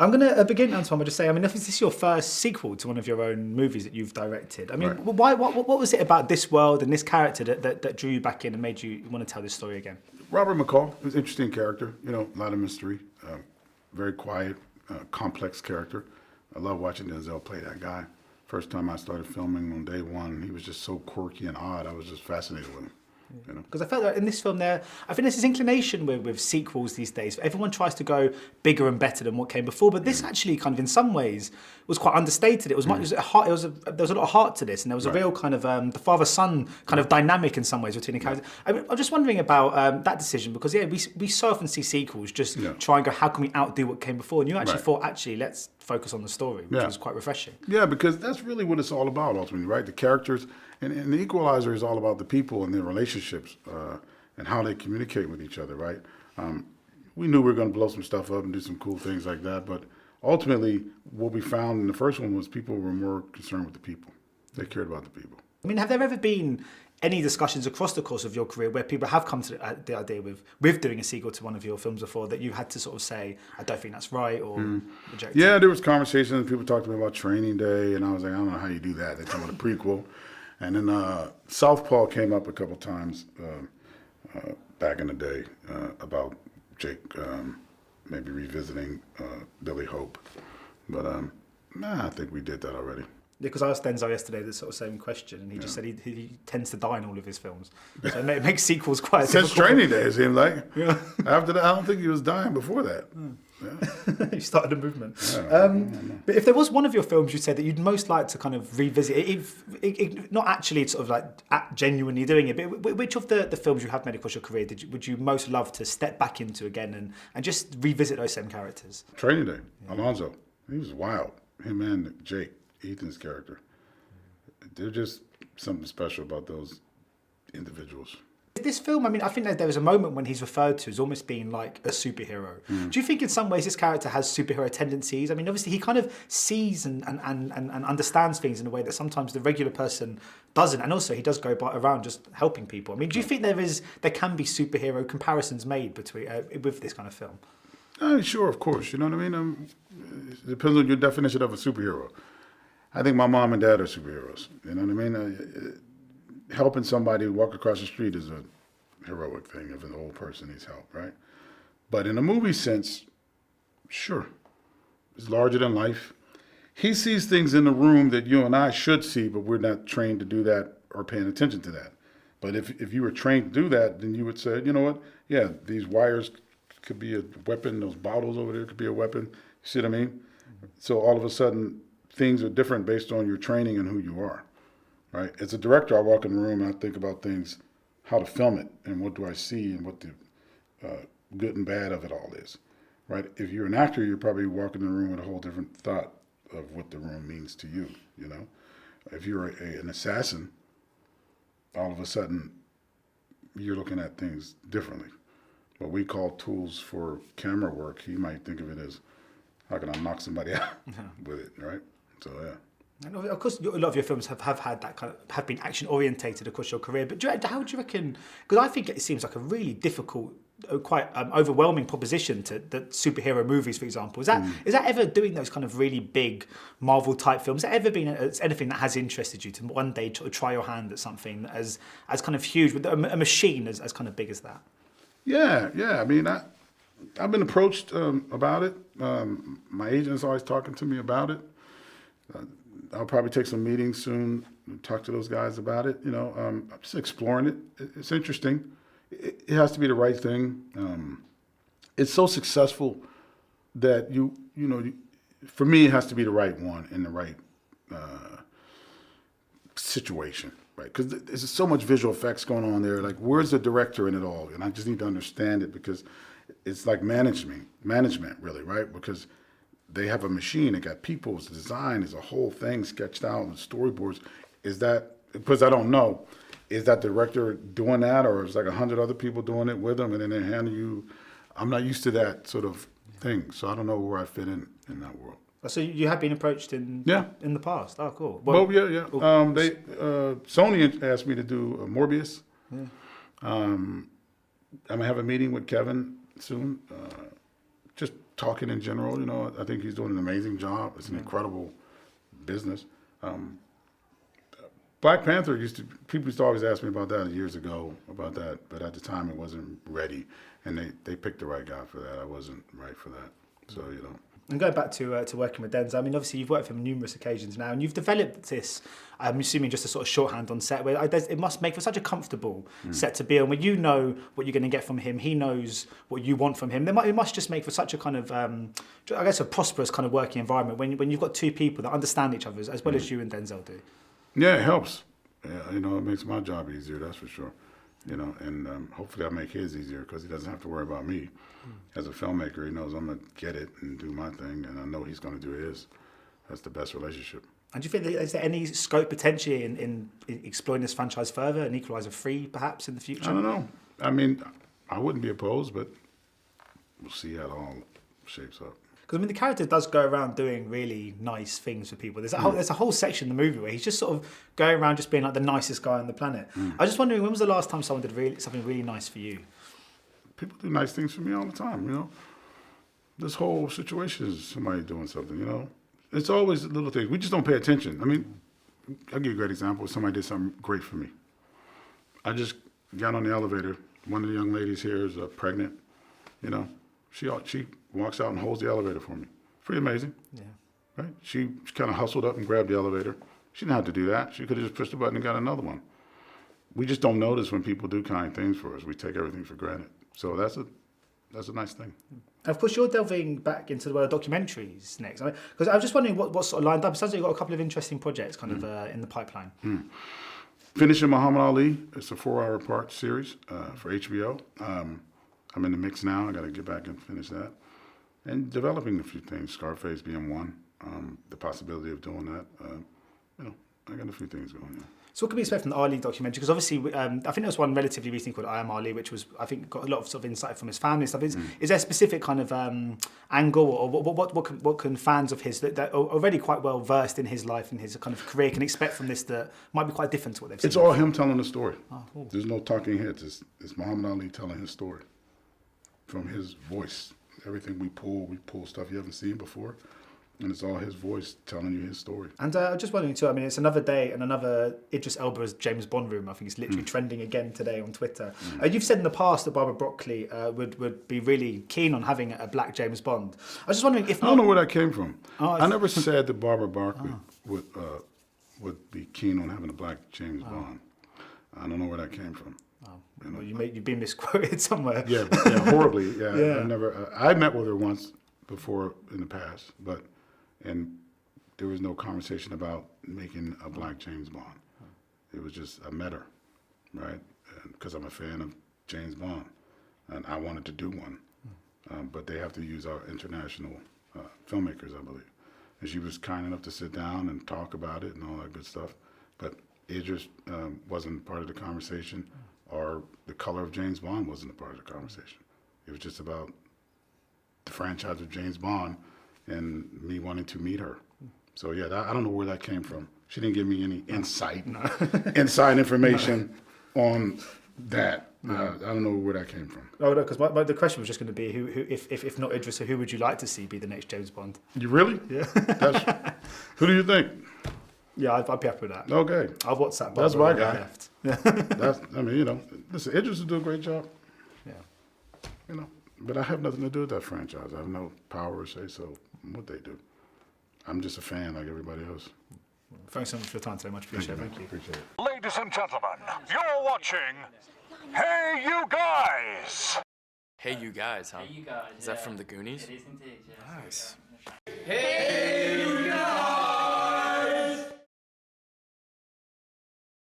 I'm going to begin, Antoine, by just saying, I mean, if this is your first sequel to one of your own movies that you've directed, I mean, Right. what was it about this world and this character that drew you back in and made you want to tell this story again? Robert McCall was an interesting character, you know, a lot of mystery, very quiet, complex character. I love watching Denzel play that guy. First time I started filming on day one, he was just so quirky and odd. I was just fascinated with him. You know? Because I felt that in this film I think there's this inclination with sequels these days. Everyone tries to go bigger and better than what came before, but this actually kind of in some ways was quite understated. It was much, there was a lot of heart to this, and there was a real kind of the father-son kind of dynamic in some ways between the characters. I mean, I'm just wondering about that decision, because we so often see sequels just try and go, how can we outdo what came before? And you actually thought, let's focus on the story, which was quite refreshing. Yeah, because that's really what it's all about ultimately, right? The characters, and the Equalizer is all about the people and their relationships and how they communicate with each other, right? We knew we were going to blow some stuff up and do some cool things like that, but ultimately what we found in the first one was people were more concerned with the people. They cared about the people. I mean, have there ever been any discussions across the course of your career where people have come to the idea with doing a sequel to one of your films before that you had to sort of say, I don't think that's right, or reject it? Yeah, there was conversations. People talked to me about Training Day, and I was like, I don't know how you do that. They come with a prequel. And then Southpaw came up a couple times back in the day about Jake maybe revisiting Billy Hope. But I think we did that already. Because I asked Denzel yesterday the sort of same question, and he just said he tends to die in all of his films. So it makes sequels quite Since difficult. Training Day, it seemed like. Yeah. After that, I don't think he was dying before that. Yeah. He started a movement. But if there was one of your films you said that you'd most like to kind of revisit, not actually sort of like genuinely doing it, but which of the films you have made across your career would you most love to step back into again and just revisit those same characters? Training Day, Alonzo. He was wild. Him and Jake, Ethan's character. There's just something special about those individuals. This film, I mean, I think that there was a moment when he's referred to as almost being like a superhero. Do you think in some ways this character has superhero tendencies? I mean, obviously he kind of sees and understands things in a way that sometimes the regular person doesn't. And also he does go around just helping people. I mean, do you think there can be superhero comparisons made between with this kind of film? Sure, of course. You know what I mean? It depends on your definition of a superhero. I think my mom and dad are superheroes. You know what I mean? Helping somebody walk across the street is a heroic thing if an old person needs help, right? But in a movie sense, sure. It's larger than life. He sees things in the room that you and I should see, but we're not trained to do that or paying attention to that. But if you were trained to do that, then you would say, you know what? Yeah, these wires could be a weapon. Those bottles over there could be a weapon. You see what I mean? So all of a sudden, things are different based on your training and who you are, right? As a director, I walk in the room and I think about things, how to film it, and what do I see, and what the good and bad of it all is, right? If you're an actor, you're probably walking in the room with a whole different thought of what the room means to you, you know? If you're an assassin, all of a sudden, you're looking at things differently. What we call tools for camera work, he might think of it as, how can I knock somebody out with it, right? So, yeah. And of course, a lot of your films have had that kind of, have been action orientated across your career. But how do you reckon? Because I think it seems like a really difficult, quite overwhelming proposition to the superhero movies, for example. Is that ever doing those kind of really big Marvel type films? Has that ever been anything that has interested you to one day try your hand at something as kind of huge with a machine as kind of big as that? Yeah. I mean, I've been approached about it. My agent's always talking to me about it. I'll probably take some meetings soon and talk to those guys about it. You know, I'm just exploring it. It's interesting. It has to be the right thing. It's so successful that you know, for me, it has to be the right one in the right situation, right? Because there's so much visual effects going on there. Like, where's the director in it all? And I just need to understand it, because it's like management really, right? Because they have a machine, they got people, it's design, there's a whole thing sketched out and storyboards. Is that, because I don't know, is that director doing that, or is like 100 other people doing it with them and then they hand you? I'm not used to that sort of thing, so I don't know where I fit in that world. So you have been approached in the past? Oh, cool. Well, yeah. Sony asked me to do Morbius. Yeah. I'm gonna have a meeting with Kevin soon. just talking in general, you know, I think he's doing an amazing job. It's an incredible business. Black Panther people used to always ask me about that years ago, about that, but at the time it wasn't ready, and they picked the right guy for that. I wasn't right for that, so, you know. And going back to working with Denzel, I mean, obviously you've worked with him on numerous occasions now, and you've developed this, I'm assuming, just a sort of shorthand on set, where it must make for such a comfortable set to be on, where you know what you're going to get from him, he knows what you want from him. It must just make for such a kind of, I guess, a prosperous kind of working environment when you've got two people that understand each other as well as you and Denzel do. Yeah, it helps. Yeah, you know, it makes my job easier, that's for sure. You know, and hopefully I make his easier because he doesn't have to worry about me. As a filmmaker, he knows I'm going to get it and do my thing, and I know he's going to do his. That's the best relationship. And do you think is there any scope potentially in exploring this franchise further, an Equalizer 3 perhaps in the future? I don't know. I mean, I wouldn't be opposed, but we'll see how it all shapes up. Because, I mean, the character does go around doing really nice things for people. There's a whole section in the movie where he's just sort of going around just being like the nicest guy on the planet. I was just wondering, when was the last time someone did something really nice for you? People do nice things for me all the time, you know. This whole situation is somebody doing something, you know. It's always little things. We just don't pay attention. I mean, I'll give you a great example. Somebody did something great for me. I just got on the elevator. One of the young ladies here is pregnant, you know. She walks out and holds the elevator for me. Pretty amazing. Yeah. Right? She kind of hustled up and grabbed the elevator. She didn't have to do that. She could have just pushed the button and got another one. We just don't notice when people do kind things for us. We take everything for granted. So that's a nice thing. And of course, you're delving back into the world of documentaries next. Because I was just wondering what sort of lined up. It sounds like you've got a couple of interesting projects kind of in the pipeline. Finishing Muhammad Ali. It's a 4-hour part series for HBO. I'm in the mix now. I got to get back and finish that. And developing a few things, Scarfe being one, the possibility of doing that. You know, I got a few things going on. So what can we expect from the Ali documentary? Because obviously, I think there was one relatively recently called I Am Ali, which was, I think, got a lot of sort of insight from his family and stuff. Is there a specific kind of angle, or what can fans of his that are already quite well versed in his life and his kind of career can expect from this that might be quite different to what they've seen? It's all him telling the story. Oh, cool. There's no talking heads. It's Muhammad Ali telling his story from his voice. Everything we pull stuff you haven't seen before. And it's all his voice telling you his story. And I'm just wondering too, I mean, it's another day and another Idris Elba's James Bond room. I think it's literally trending again today on Twitter. You've said in the past that Barbara Broccoli would be really keen on having a black James Bond. I was just wondering if... I don't know where that came from. I never said that Barbara Broccoli would be keen on having a black James Bond. I don't know where that came from. You know? Well, you've been misquoted somewhere. Yeah, horribly. Yeah. I met with her once before in the past, and there was no conversation about making a black James Bond. It was just, I met her, right? Because I'm a fan of James Bond, and I wanted to do one. But they have to use our international filmmakers, I believe. And she was kind enough to sit down and talk about it and all that good stuff. But Idris wasn't part of the conversation, or the color of James Bond wasn't a part of the conversation. It was just about the franchise of James Bond and me wanting to meet her. So yeah, I don't know where that came from. She didn't give me any inside information on that. I don't know where that came from. Oh no, because the question was just going to be who if not Idris, who would you like to see be the next James Bond? You really? Yeah. Who do you think? Yeah, I'd be happy with that. Okay. I'll WhatsApp. That's my guy. Left. I mean, you know, listen, Idris will do a great job. Yeah. You know, but I have nothing to do with that franchise. I have no power or say so what they do. I'm just a fan like everybody else. Thanks so much for your time today. Much appreciated. Thank you. Appreciate it. Ladies and gentlemen, you're watching Hey You Guys. Hey You Guys, huh? Hey, you guys. Is that from the Goonies? It is indeed, yes. Nice. Hey,